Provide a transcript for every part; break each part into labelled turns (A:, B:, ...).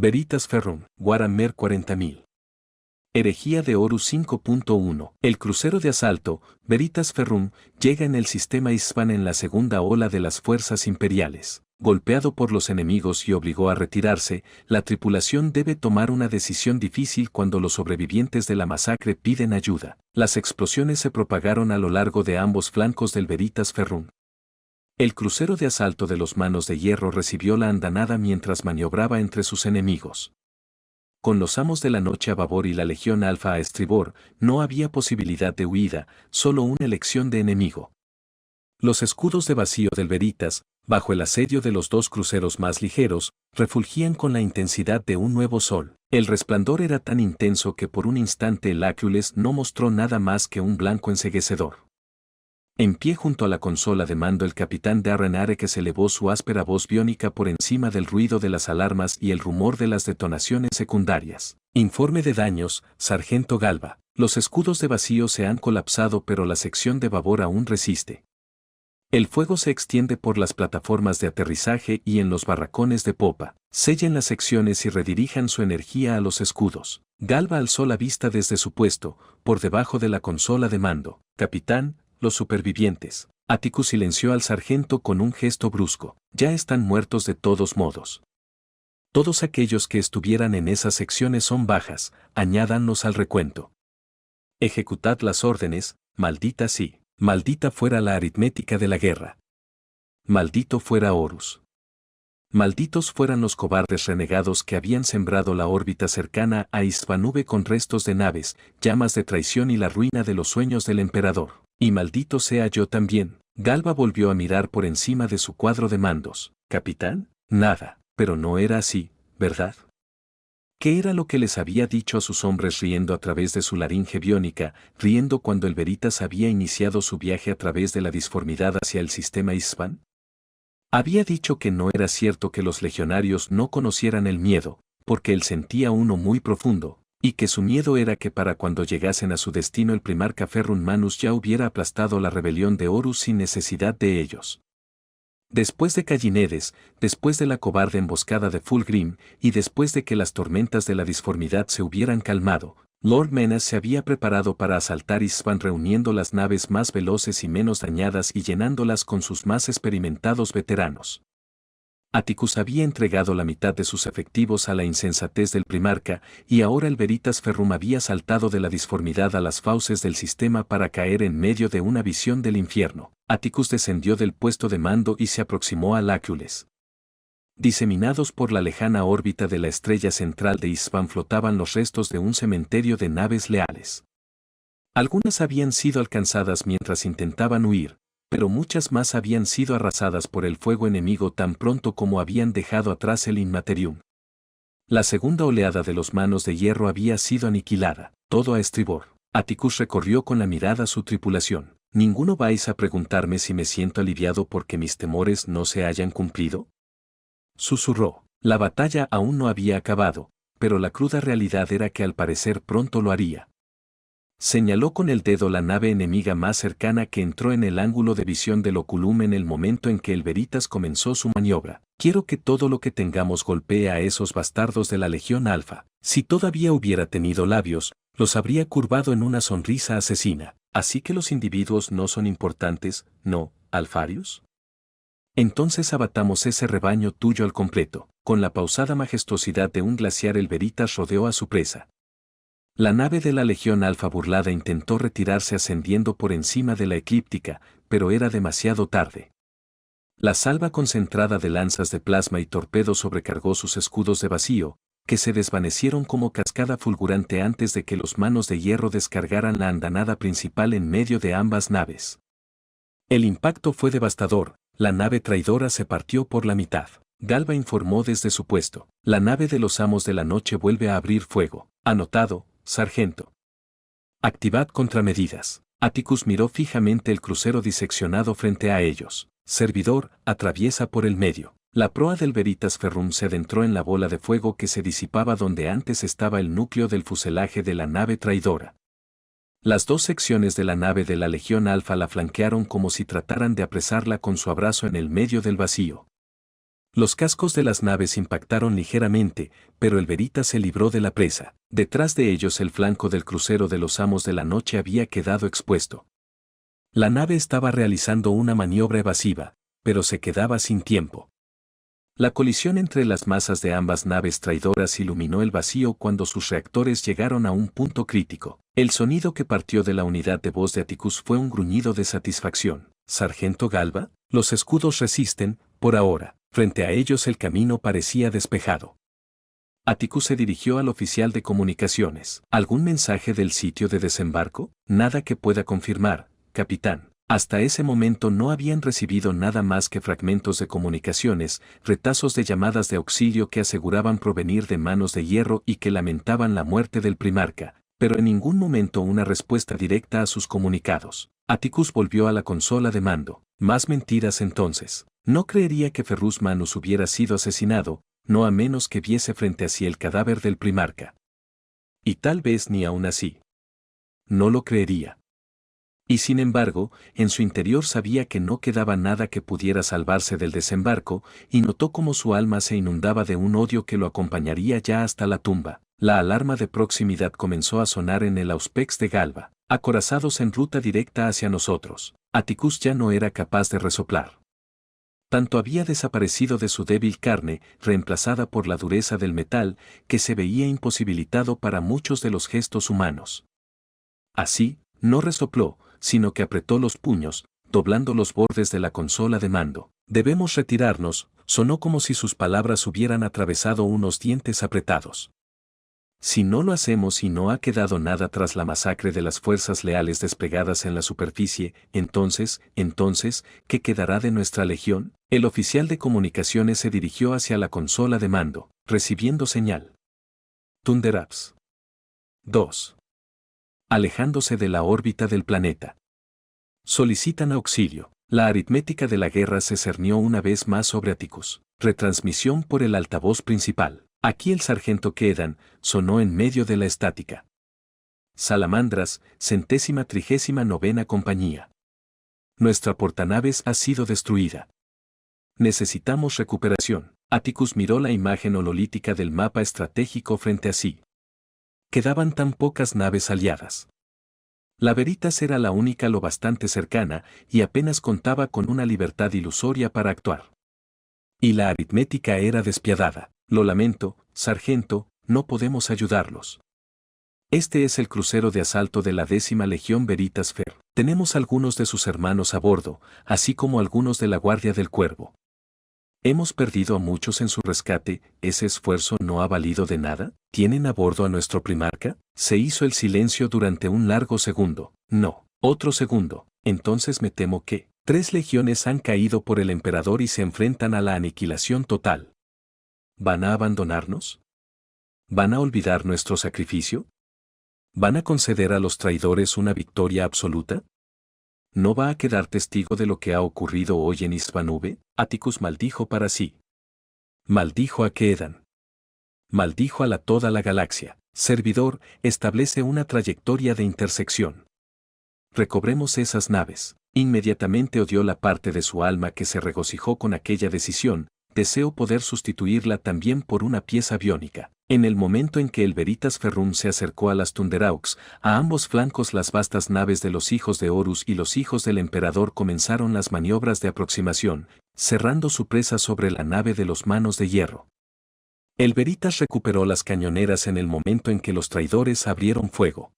A: Veritas Ferrum, Guaramer 40.000. Herejía de Horus 5.1. El crucero de asalto, Veritas Ferrum, llega en el sistema Ispan en la segunda ola de las fuerzas imperiales. Golpeado por los enemigos y obligó a retirarse, la tripulación debe tomar una decisión difícil cuando los sobrevivientes de la masacre piden ayuda. Las explosiones se propagaron a lo largo de ambos flancos del Veritas Ferrum. El crucero de asalto de los Manos de Hierro recibió la andanada mientras maniobraba entre sus enemigos. Con los Amos de la Noche a babor y la Legión Alfa a estribor, no había posibilidad de huida, solo una elección de enemigo. Los escudos de vacío del Veritas, bajo el asedio de los dos cruceros más ligeros, refulgían con la intensidad de un nuevo sol. El resplandor era tan intenso que por un instante el Hércules no mostró nada más que un blanco enceguecedor. En pie junto a la consola de mando el capitán Darren Arekes elevó su áspera voz biónica por encima del ruido de las alarmas y el rumor de las detonaciones secundarias. Informe de daños, Sargento Galva. Los escudos de vacío se han colapsado pero la sección de babor aún resiste. El fuego se extiende por las plataformas de aterrizaje y en los barracones de popa. Sellen las secciones y redirijan su energía a los escudos. Galva alzó la vista desde su puesto, por debajo de la consola de mando. Capitán, los supervivientes. Atticus silenció al sargento con un gesto brusco. Ya están muertos de todos modos. Todos aquellos que estuvieran en esas secciones son bajas, añádanlos al recuento. Ejecutad las órdenes, maldita sí. Maldita fuera la aritmética de la guerra. Maldito fuera Horus. Malditos fueran los cobardes renegados que habían sembrado la órbita cercana a Ispanube con restos de naves, llamas de traición y la ruina de los sueños del emperador. Y maldito sea yo también. Galva volvió a mirar por encima de su cuadro de mandos. ¿Capitán? Nada, pero no era así, ¿verdad? ¿Qué era lo que les había dicho a sus hombres riendo a través de su laringe biónica, riendo cuando el Veritas había iniciado su viaje a través de la disformidad hacia el sistema Ispan? Había dicho que no era cierto que los legionarios no conocieran el miedo, porque él sentía uno muy profundo, y que su miedo era que para cuando llegasen a su destino el primarca Ferrum Manus ya hubiera aplastado la rebelión de Horus sin necesidad de ellos. Después de Callinedes, después de la cobarde emboscada de Fulgrim, y después de que las tormentas de la disformidad se hubieran calmado, Lord Menas se había preparado para asaltar Ispan reuniendo las naves más veloces y menos dañadas y llenándolas con sus más experimentados veteranos. Atticus había entregado la mitad de sus efectivos a la insensatez del primarca, y ahora el Veritas Ferrum había saltado de la disformidad a las fauces del sistema para caer en medio de una visión del infierno. Atticus descendió del puesto de mando y se aproximó al Hércules. Diseminados por la lejana órbita de la estrella central de Ispan flotaban los restos de un cementerio de naves leales. Algunas habían sido alcanzadas mientras intentaban huir, pero muchas más habían sido arrasadas por el fuego enemigo tan pronto como habían dejado atrás el Inmaterium. La segunda oleada de los Manos de Hierro había sido aniquilada, todo a estribor. Atticus recorrió con la mirada su tripulación. ¿Ninguno vais a preguntarme si me siento aliviado porque mis temores no se hayan cumplido? Susurró. La batalla aún no había acabado, pero la cruda realidad era que al parecer pronto lo haría. Señaló con el dedo la nave enemiga más cercana que entró en el ángulo de visión del oculum en el momento en que el Veritas comenzó su maniobra. Quiero que todo lo que tengamos golpee a esos bastardos de la Legión Alfa. Si todavía hubiera tenido labios, los habría curvado en una sonrisa asesina. ¿Así que los individuos no son importantes, no, Alfarius? Entonces abatamos ese rebaño tuyo al completo. Con la pausada majestuosidad de un glaciar el Veritas rodeó a su presa. La nave de la Legión Alfa burlada intentó retirarse ascendiendo por encima de la eclíptica, pero era demasiado tarde. La salva concentrada de lanzas de plasma y torpedos sobrecargó sus escudos de vacío, que se desvanecieron como cascada fulgurante antes de que los Manos de Hierro descargaran la andanada principal en medio de ambas naves. El impacto fue devastador, la nave traidora se partió por la mitad. Galva informó desde su puesto. La nave de los Amos de la Noche vuelve a abrir fuego. Anotado, sargento. Activad contramedidas. Atticus miró fijamente el crucero diseccionado frente a ellos. Servidor, atraviesa por el medio. La proa del Veritas Ferrum se adentró en la bola de fuego que se disipaba donde antes estaba el núcleo del fuselaje de la nave traidora. Las dos secciones de la nave de la Legión Alfa la flanquearon como si trataran de apresarla con su abrazo en el medio del vacío. Los cascos de las naves impactaron ligeramente, pero el Veritas se libró de la presa. Detrás de ellos el flanco del crucero de los Amos de la Noche había quedado expuesto. La nave estaba realizando una maniobra evasiva, pero se quedaba sin tiempo. La colisión entre las masas de ambas naves traidoras iluminó el vacío cuando sus reactores llegaron a un punto crítico. El sonido que partió de la unidad de voz de Atticus fue un gruñido de satisfacción. «Sargento Galva, los escudos resisten, por ahora». Frente a ellos el camino parecía despejado. Atticus se dirigió al oficial de comunicaciones. ¿Algún mensaje del sitio de desembarco? Nada que pueda confirmar, capitán. Hasta ese momento no habían recibido nada más que fragmentos de comunicaciones, retazos de llamadas de auxilio que aseguraban provenir de manos de hierro y que lamentaban la muerte del primarca, pero en ningún momento una respuesta directa a sus comunicados. Atticus volvió a la consola de mando. Más mentiras entonces. No creería que Ferrus Manus hubiera sido asesinado, no a menos que viese frente a sí el cadáver del primarca. Y tal vez ni aún así. No lo creería. Y sin embargo, en su interior sabía que no quedaba nada que pudiera salvarse del desembarco, y notó cómo su alma se inundaba de un odio que lo acompañaría ya hasta la tumba. La alarma de proximidad comenzó a sonar en el auspex de Galva, acorazados en ruta directa hacia nosotros. Atticus ya no era capaz de resoplar. Tanto había desaparecido de su débil carne, reemplazada por la dureza del metal, que se veía imposibilitado para muchos de los gestos humanos. Así, no resopló, sino que apretó los puños, doblando los bordes de la consola de mando. «Debemos retirarnos», sonó como si sus palabras hubieran atravesado unos dientes apretados. Si no lo hacemos y no ha quedado nada tras la masacre de las fuerzas leales desplegadas en la superficie, entonces, ¿qué quedará de nuestra legión? El oficial de comunicaciones se dirigió hacia la consola de mando, recibiendo señal. Thunderapps. 2. Alejándose de la órbita del planeta. Solicitan auxilio. La aritmética de la guerra se cernió una vez más sobre Atticus. Retransmisión por el altavoz principal. Aquí el sargento Quedan sonó en medio de la estática. Salamandras, 139ª compañía. Nuestra portanaves ha sido destruida. Necesitamos recuperación. Atticus miró la imagen hololítica del mapa estratégico frente a sí. Quedaban tan pocas naves aliadas. La Veritas era la única lo bastante cercana y apenas contaba con una libertad ilusoria para actuar. Y la aritmética era despiadada. Lo lamento, sargento, no podemos ayudarlos. Este es el crucero de asalto de la 10ª Legión Veritas Fer. Tenemos algunos de sus hermanos a bordo, así como algunos de la Guardia del Cuervo. Hemos perdido a muchos en su rescate, ¿ese esfuerzo no ha valido de nada? ¿Tienen a bordo a nuestro primarca? Se hizo el silencio durante un largo segundo. No, otro segundo. Entonces me temo que 3 legiones han caído por el emperador y se enfrentan a la aniquilación total. ¿Van a abandonarnos? ¿Van a olvidar nuestro sacrificio? ¿Van a conceder a los traidores una victoria absoluta? ¿No va a quedar testigo de lo que ha ocurrido hoy en Isbanube? Atticus maldijo para sí. Maldijo a Quedan. Maldijo a toda la galaxia. Servidor, establece una trayectoria de intersección. Recobremos esas naves. Inmediatamente odió la parte de su alma que se regocijó con aquella decisión. Deseo poder sustituirla también por una pieza biónica. En el momento en que el Veritas Ferrum se acercó a las Thunderaux, a ambos flancos las vastas naves de los hijos de Horus y los hijos del emperador comenzaron las maniobras de aproximación, cerrando su presa sobre la nave de los Manos de Hierro. El Veritas recuperó las cañoneras en el momento en que los traidores abrieron fuego.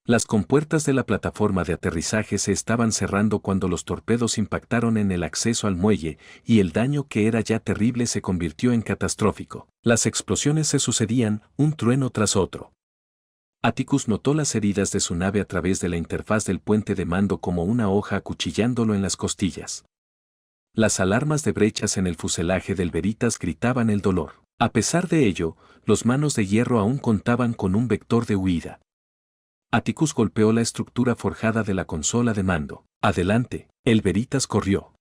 A: Las compuertas de la plataforma de aterrizaje se estaban cerrando cuando los torpedos impactaron en el acceso al muelle, y el daño que era ya terrible se convirtió en catastrófico. Las explosiones se sucedían, un trueno tras otro. Atticus notó las heridas de su nave a través de la interfaz del puente de mando como una hoja acuchillándolo en las costillas. Las alarmas de brechas en el fuselaje del Veritas gritaban el dolor. A pesar de ello, los Manos de Hierro aún contaban con un vector de huida. Atticus golpeó la estructura forjada de la consola de mando. Adelante, el Veritas corrió.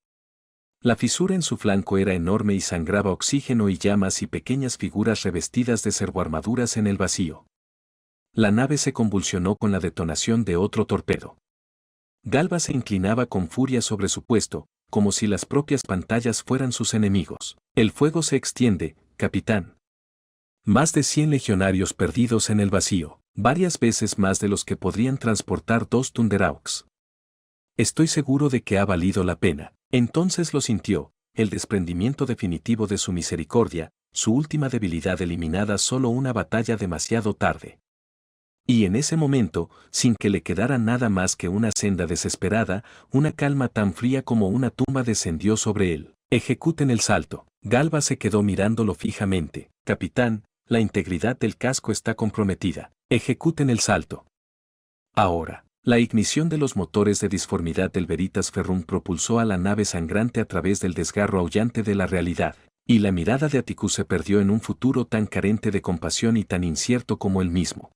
A: La fisura en su flanco era enorme y sangraba oxígeno y llamas y pequeñas figuras revestidas de servoarmaduras en el vacío. La nave se convulsionó con la detonación de otro torpedo. Galva se inclinaba con furia sobre su puesto, como si las propias pantallas fueran sus enemigos. El fuego se extiende, capitán. Más de 100 legionarios perdidos en el vacío, varias veces más de los que podrían transportar 2 Thunderhawks. Estoy seguro de que ha valido la pena. Entonces lo sintió, el desprendimiento definitivo de su misericordia, su última debilidad eliminada solo una batalla demasiado tarde. Y en ese momento, sin que le quedara nada más que una senda desesperada, una calma tan fría como una tumba descendió sobre él. Ejecuten el salto. Galba se quedó mirándolo fijamente. Capitán, la integridad del casco está comprometida. Ejecuten el salto. Ahora. La ignición de los motores de disformidad del Veritas Ferrum propulsó a la nave sangrante a través del desgarro aullante de la realidad, y la mirada de Atticus se perdió en un futuro tan carente de compasión y tan incierto como él mismo.